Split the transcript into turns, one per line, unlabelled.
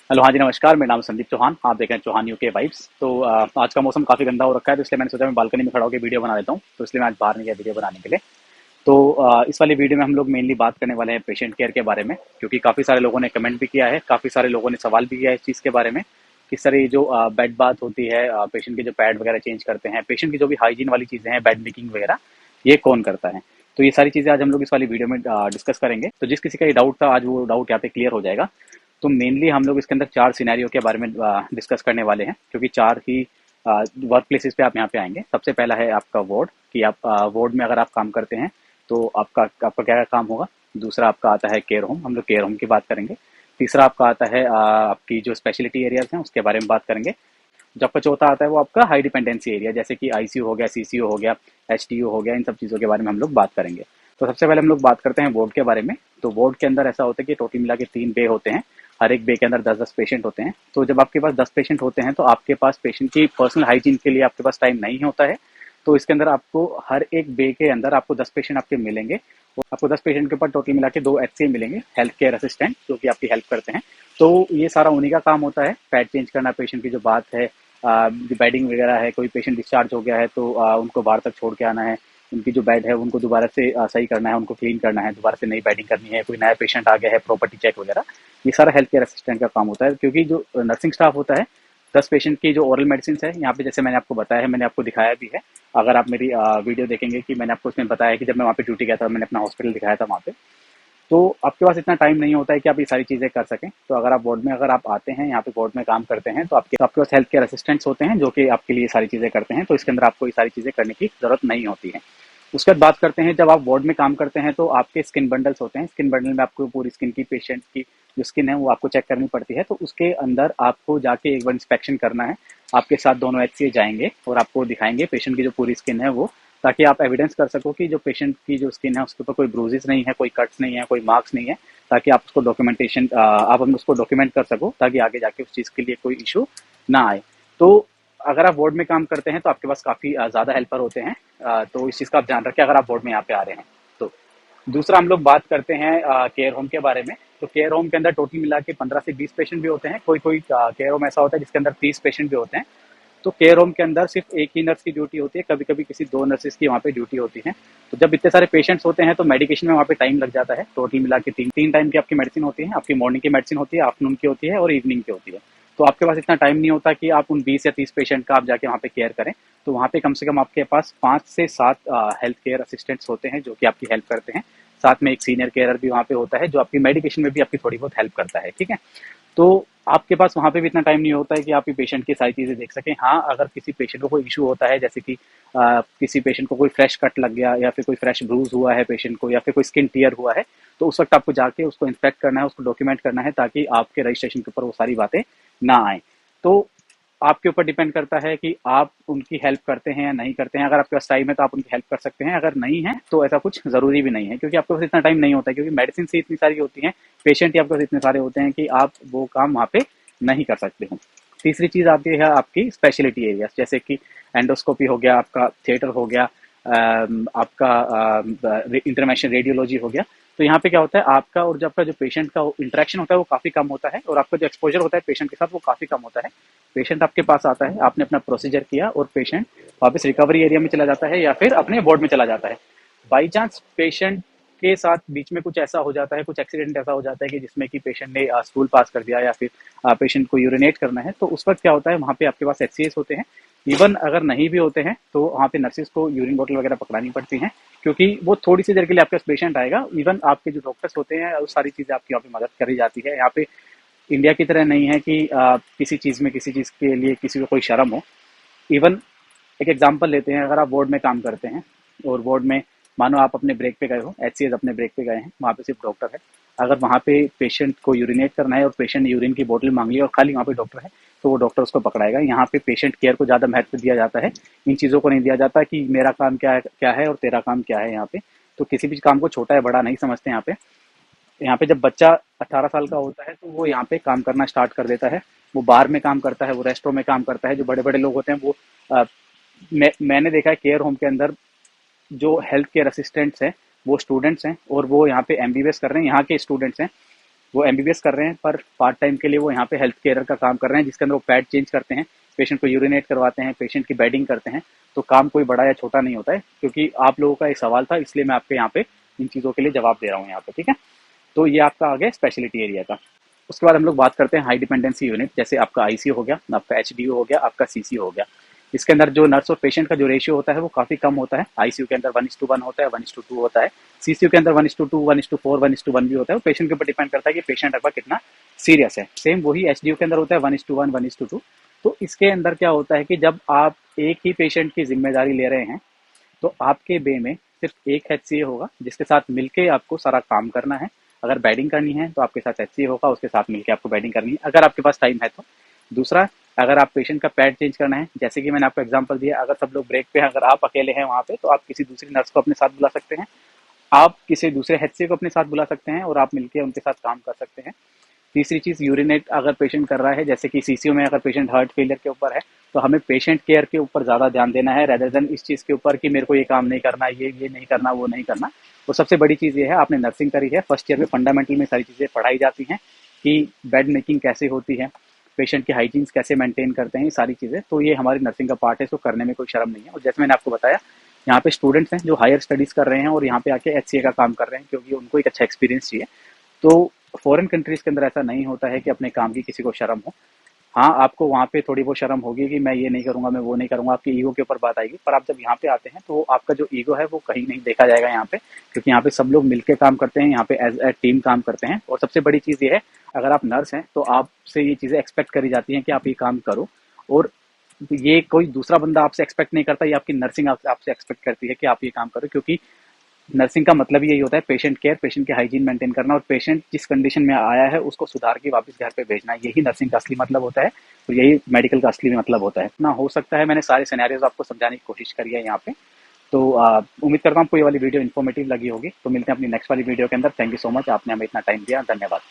Hello, हाँ जी, नमस्कार। मेरा नाम संदीप चौहान। आप देख रहे हैं चौहान यूके वाइब्स। तो आज का मौसम काफ़ी गंदा हो रखा है, तो इसलिए मैंने सोचा मैं बालकनी में खड़ा होकर वीडियो बना लेता हूँ। तो इसलिए मैं आज बाहर नहीं गया वीडियो बनाने के लिए। तो इस वाली वीडियो में हम लोग मेनली बात करने वाले हैं पेशेंट केयर के बारे में, क्योंकि काफ़ी सारे लोगों ने कमेंट भी किया है, काफ़ी सारे लोगों ने सवाल भी किया है इस चीज़ के बारे में। किस तरह ये जो बेड बात होती है, पेशेंट के जो पैड वगैरह चेंज करते हैं, पेशेंट की जो भी हाइजीन वाली चीज़ें हैं, बेड मेकिंग वगैरह, ये कौन करता है। तो ये सारी चीज़ें आज हम लोग इस वाली वीडियो में डिस्कस करेंगे। तो जिस किसी का ये डाउट था, आज वो डाउट यहाँ पे क्लियर हो जाएगा। तो मेनली हम लोग इसके अंदर 4 सिनेरियो के बारे में डिस्कस करने वाले हैं, क्योंकि 4 ही वर्क प्लेसेस पे आप यहाँ पे आएंगे। सबसे पहला है आपका वार्ड, कि आप वार्ड में अगर आप काम करते हैं तो आपका आपका क्या काम होगा। दूसरा आपका आता है केयर होम, हम लोग केयर होम की बात करेंगे। तीसरा आपका आता है आपकी जो स्पेशलिटी एरियाज हैं उसके बारे में बात करेंगे। जो आपका चौथा आता है वो आपका हाई डिपेंडेंसी एरिया, जैसे कि आईसीयू हो गया, सीसीयू हो गया, एचटीयू हो गया, इन सब चीज़ों के बारे में हम लोग बात करेंगे। तो सबसे पहले हम लोग बात करते हैं वार्ड के बारे में। तो वार्ड के अंदर ऐसा होता है कि टोटल मिला के 3 बे होते हैं। हर एक बे के अंदर 10-10 पेशेंट होते हैं। तो जब आपके पास 10 पेशेंट होते हैं तो आपके पास पेशेंट की पर्सनल हाइजीन के लिए आपके पास टाइम नहीं होता है। तो इसके अंदर आपको हर एक बे के अंदर आपको 10 पेशेंट आपके मिलेंगे। और आपको 10 पेशेंट के ऊपर टोटल मिला के 2 एचसीए मिलेंगे, हेल्थ केयर असिस्टेंट, जो कि आपकी हेल्प करते हैं। तो ये सारा उन्हीं का काम होता है, पैड चेंज करना, पेशेंट की जो बात है, बेडिंग वगैरह है, कोई पेशेंट डिस्चार्ज हो गया है तो उनको बाहर तक छोड़ के आना है। उनकी जो बेड है उनको दोबारा से सही करना है, उनको क्लीन करना है, दोबारा से नई बेडिंग करनी है, कोई नया पेशेंट आ गया है, प्रॉपर्टी चेक वगैरह। ये सारा हेल्थ केयर असिस्टेंट का काम होता है, क्योंकि जो नर्सिंग स्टाफ होता है, 10 पेशेंट की जो ओरल मेडिसिन है यहाँ पे, जैसे मैंने आपको बताया है, मैंने आपको दिखाया भी है। अगर आप मेरी वीडियो देखेंगे कि मैंने आपको उसमें बताया कि जब मैं वहाँ पे ड्यूटी गया था, मैंने अपना हॉस्पिटल दिखाया था वहाँ पे। तो आपके पास इतना टाइम नहीं होता है कि आप ये सारी चीज़ें कर सकें। तो अगर आप वार्ड में अगर आप आते हैं, यहाँ पे वार्ड में काम करते हैं, तो आपके पास हेल्थ केयर असिस्टेंट्स होते हैं जो कि आपके लिए सारी चीज़ें करते हैं। तो इसके अंदर आपको ये सारी चीज़ें करने की ज़रूरत नहीं होती है। उसके बाद बात करते हैं, जब आप वार्ड में काम करते हैं तो आपके स्किन बंडल्स होते हैं। स्किन बंडल में आपको पूरी स्किन की, पेशेंट की जो स्किन है वो आपको चेक करनी पड़ती है। तो उसके अंदर आपको जाके एक बार इंस्पेक्शन करना है। आपके साथ दोनों एचसीए जाएंगे और आपको दिखाएंगे पेशेंट की जो पूरी स्किन है वो, ताकि आप एविडेंस कर सको कि जो पेशेंट की जो स्किन है उसके ऊपर कोई ब्रूजेस नहीं है, कोई कट्स नहीं है, कोई मार्क्स नहीं है। ताकि आप उसको डॉक्यूमेंटेशन आप हम उसको डॉक्यूमेंट कर सको, ताकि आगे जाके उस चीज़ के लिए कोई इशू ना आए। तो अगर आप वार्ड में काम करते हैं तो आपके पास काफ़ी ज़्यादा हेल्पर होते हैं। तो इस चीज़ का आप ध्यान रखें अगर आप वार्ड में यहाँ पे आ रहे हैं तो। दूसरा हम लोग बात करते हैं केयर होम के बारे में। तो केयर होम के अंदर टोटल मिला के 15 से 20 पेशेंट भी होते हैं। कोई कोई केयर होम ऐसा होता है जिसके अंदर 30 पेशेंट भी होते हैं। तो केयर होम के अंदर सिर्फ एक ही नर्स की ड्यूटी होती है, कभी कभी किसी 2 नर्सेज की वहाँ पे ड्यूटी होती है। तो जब इतने सारे पेशेंट्स होते हैं तो मेडिकेशन में वहाँ पे टाइम लग जाता है। टोटल मिला के तीन तीन टाइम की आपकी मेडिसिन होती है। आपकी मॉर्निंग की मेडिसिन होती है, आफ्टरनून की होती है और इवनिंग की होती है। तो आपके पास इतना टाइम नहीं होता कि आप उन 20 या 30 पेशेंट का आप जाके वहाँ पे केयर करें। तो वहाँ पे कम से कम आपके पास 5 से 7 हेल्थ केयर असिस्टेंट्स होते हैं जो कि आपकी हेल्प करते हैं। साथ में एक सीनियर केयरर भी वहाँ पे होता है जो आपकी मेडिकेशन में भी आपकी थोड़ी बहुत हेल्प करता है। ठीक है। तो आपके पास वहाँ पे भी इतना टाइम नहीं होता है कि आप ये पेशेंट की सारी चीज़ें देख सकें। हाँ, अगर किसी पेशेंट को कोई इशू होता है, जैसे कि किसी पेशेंट को कोई फ्रेश कट लग गया या फिर कोई फ्रेश ब्रूज हुआ है पेशेंट को, या फिर कोई स्किन टीयर हुआ है, तो उस वक्त आपको जाके उसको इंस्पेक्ट करना है, उसको डॉक्यूमेंट करना है, ताकि आपके रजिस्ट्रेशन के ऊपर वो सारी बातें ना आए। तो आपके ऊपर डिपेंड करता है कि आप उनकी हेल्प करते हैं या नहीं करते हैं। अगर आपके पास टाइम है तो आप उनकी हेल्प कर सकते हैं, अगर नहीं है तो ऐसा कुछ ज़रूरी भी नहीं है, क्योंकि आपके पास इतना टाइम नहीं होता है, क्योंकि मेडिसिन से इतनी सारी होती हैं, पेशेंट ही आपके पास इतने सारे होते हैं कि आप वो काम वहाँ पे नहीं कर सकते हो। तीसरी चीज़ आती है आपकी स्पेशलिटी एरिया, जैसे कि एंडोस्कोपी हो गया, आपका थिएटर हो गया, आपका इंटरवेंशन रेडियोलॉजी हो गया। तो यहाँ पे क्या होता है, आपका और जो आपका जो पेशेंट का इंटरेक्शन होता है वो काफ़ी कम होता है, और आपका जो एक्सपोजर होता है पेशेंट के साथ वो काफ़ी कम होता है। पेशेंट आपके पास आता है, आपने अपना प्रोसीजर किया और पेशेंट वापस रिकवरी एरिया में चला जाता है या फिर अपने वार्ड में चला जाता है। बाई चांस पेशेंट के साथ बीच में कुछ ऐसा हो जाता है, कुछ एक्सीडेंट ऐसा हो जाता है कि जिसमें कि पेशेंट ने स्टूल पास कर दिया या फिर पेशेंट को यूरिनेट करना है, तो उस वक्त क्या होता है, वहाँ पे आपके पास एचसीएस होते हैं। इवन अगर नहीं भी होते हैं तो वहाँ पे नर्सिस को यूरिन बोतल वगैरह पकड़ानी पड़ती हैं, क्योंकि वो थोड़ी सी देर के लिए आपके पास पेशेंट आएगा। इवन आपके जो डॉक्टर्स होते हैं वो सारी चीज़ें आपकी यहाँ पे मदद करी जाती है। यहाँ पे इंडिया की तरह नहीं है कि किसी चीज़ में किसी चीज़ के लिए किसी को कोई शर्म हो। इवन एक एग्जांपल लेते हैं, अगर आप वार्ड में काम करते हैं और वार्ड में मानो आप अपने ब्रेक पे गए हो, एचसीएस अपने ब्रेक पे गए हैं, वहाँ पे सिर्फ डॉक्टर है। अगर वहाँ पे पेशेंट को यूरिनेट करना है और पेशेंट ने यूरिन की बोतल मांग ली और खाली वहाँ पे डॉक्टर है, तो वो डॉक्टर उसको पकड़ाएगा। यहाँ पे पेशेंट केयर को ज़्यादा महत्व दिया जाता है, इन चीज़ों को नहीं दिया जाता कि मेरा काम क्या है और तेरा काम क्या है। यहाँ पे तो किसी भी काम को छोटा है बड़ा नहीं समझते यहाँ पे। यहाँ पे जब बच्चा 18 साल का होता है तो वो यहाँ पे काम करना स्टार्ट कर देता है। वो बार में काम करता है, वो रेस्टोरेंट में काम करता है। जो बड़े बड़े लोग होते हैं वो मैंने देखा है केयर होम के अंदर जो हेल्थ केयर असिस्टेंट्स हैं वो स्टूडेंट्स हैं, और वो यहाँ पे एमबीबीएस कर रहे हैं, यहाँ के स्टूडेंट्स हैं। वो एमबीबीएस कर रहे हैं पर पार्ट टाइम के लिए वो यहाँ पे हेल्थ केयर का काम कर रहे हैं, जिसके अंदर वो पैड चेंज करते हैं, पेशेंट को यूरिनेट करवाते हैं, पेशेंट की बेडिंग करते हैं। तो काम कोई बड़ा या छोटा नहीं होता है, क्योंकि आप लोगों का एक सवाल था, इसलिए मैं आपके यहाँ पे इन चीज़ों के लिए जवाब दे रहा हूँ यहाँ पे, ठीक है। तो ये आपका आ गया स्पेशलिटी एरिया का। उसके बाद हम लोग बात करते हैं हाई डिपेंडेंसी यूनिट, जैसे आपका आईसीयू हो गया, आपका एचडीयू हो गया, आपका सीसीयू हो गया। इसके अंदर जो नर्स और पेशेंट का जो रेशियो होता है वो काफी कम होता है। आईसीयू के अंदर 1:1 होता है, 1:2 होता है। सीसीयू के अंदर 1:2, 1:4, 1:1 भी होता है। वो पेशेंट के ऊपर डिपेंड करता है कि पेशेंट आपका कितना सीरियस है। सेम वही एचडीयू के अंदर होता है 1:1, 1:2। तो इसके अंदर क्या होता है कि जब आप एक ही पेशेंट की जिम्मेदारी ले रहे हैं, तो आपके बे में सिर्फ एक एचसीए होगा जिसके साथ मिलके आपको सारा काम करना है। अगर बैडिंग करनी है तो आपके साथ एचसीए होगा, उसके साथ मिलके आपको बैडिंग करनी है, अगर आपके पास टाइम है तो। दूसरा, अगर आप पेशेंट का पैड चेंज करना है, जैसे कि मैंने आपको एग्जांपल दिया, अगर सब लोग ब्रेक पे हैं, अगर आप अकेले हैं वहाँ पे, तो आप किसी दूसरी नर्स को अपने साथ बुला सकते हैं, आप किसी दूसरे एचसीए को अपने साथ बुला सकते हैं और आप मिलके उनके साथ काम कर सकते हैं। तीसरी चीज, यूरिनेट अगर पेशेंट कर रहा है, जैसे कि सीसीयू में अगर पेशेंट हार्ट फेलियर के ऊपर है, तो हमें पेशेंट केयर के ऊपर ज्यादा ध्यान देना है, रेदर देन इस चीज के ऊपर कि मेरे को ये काम नहीं करना, ये नहीं करना, वो नहीं करना। तो सबसे बड़ी चीज ये है, आपने नर्सिंग करी है, फर्स्ट ईयर में फंडामेंटल में सारी चीजें पढ़ाई जाती हैं कि बेड मेकिंग कैसे होती है, पेशेंट की हाइजीन्स कैसे मेंटेन करते हैं, ये सारी चीजें। तो ये हमारी नर्सिंग का पार्ट है, इसको करने में कोई शर्म नहीं है। और जैसे मैंने आपको बताया, यहाँ पे स्टूडेंट्स हैं जो हायर स्टडीज कर रहे हैं और यहाँ पे आके एचसीए का काम कर रहे हैं, क्योंकि उनको एक अच्छा एक्सपीरियंस चाहिए। तो फॉरेन कंट्रीज के अंदर ऐसा नहीं होता है कि अपने काम की किसी को शर्म हो। हाँ, आपको वहाँ पे थोड़ी बहुत शर्म होगी कि मैं ये नहीं करूंगा, मैं वो नहीं करूंगा, आपकी ईगो के ऊपर बात आएगी। पर आप जब यहाँ पे आते हैं तो आपका जो ईगो है वो कहीं नहीं देखा जाएगा यहाँ पे, क्योंकि यहाँ पे सब लोग मिलके काम करते हैं, यहाँ पे एज ए टीम काम करते हैं। और सबसे बड़ी चीज ये है, अगर आप नर्स हैं तो आपसे ये चीजें एक्सपेक्ट करी जाती हैं कि आप ये काम करो, और ये कोई दूसरा बंदा आपसे एक्सपेक्ट नहीं करता, ये आपकी नर्सिंग आपसे एक्सपेक्ट करती है कि आप ये काम करो। क्योंकि नर्सिंग का मतलब यही होता है, पेशेंट केयर, पेशेंट की हाइजीन मेंटेन करना, और पेशेंट जिस कंडीशन में आया है उसको सुधार के वापस घर पे भेजना। यही नर्सिंग का असली मतलब होता है, और यही मेडिकल का असली मतलब होता है ना। हो सकता है मैंने सारे सिनेरियोज आपको समझाने की कोशिश करी है यहाँ पे। तो उम्मीद करता हूँ आपको ये वाली वीडियो इन्फॉर्मेटिव लगी होगी। तो मिलते हैं अपनी नेक्स्ट वाली वीडियो के अंदर। थैंक यू सो मच, आपने हमें इतना टाइम दिया, धन्यवाद।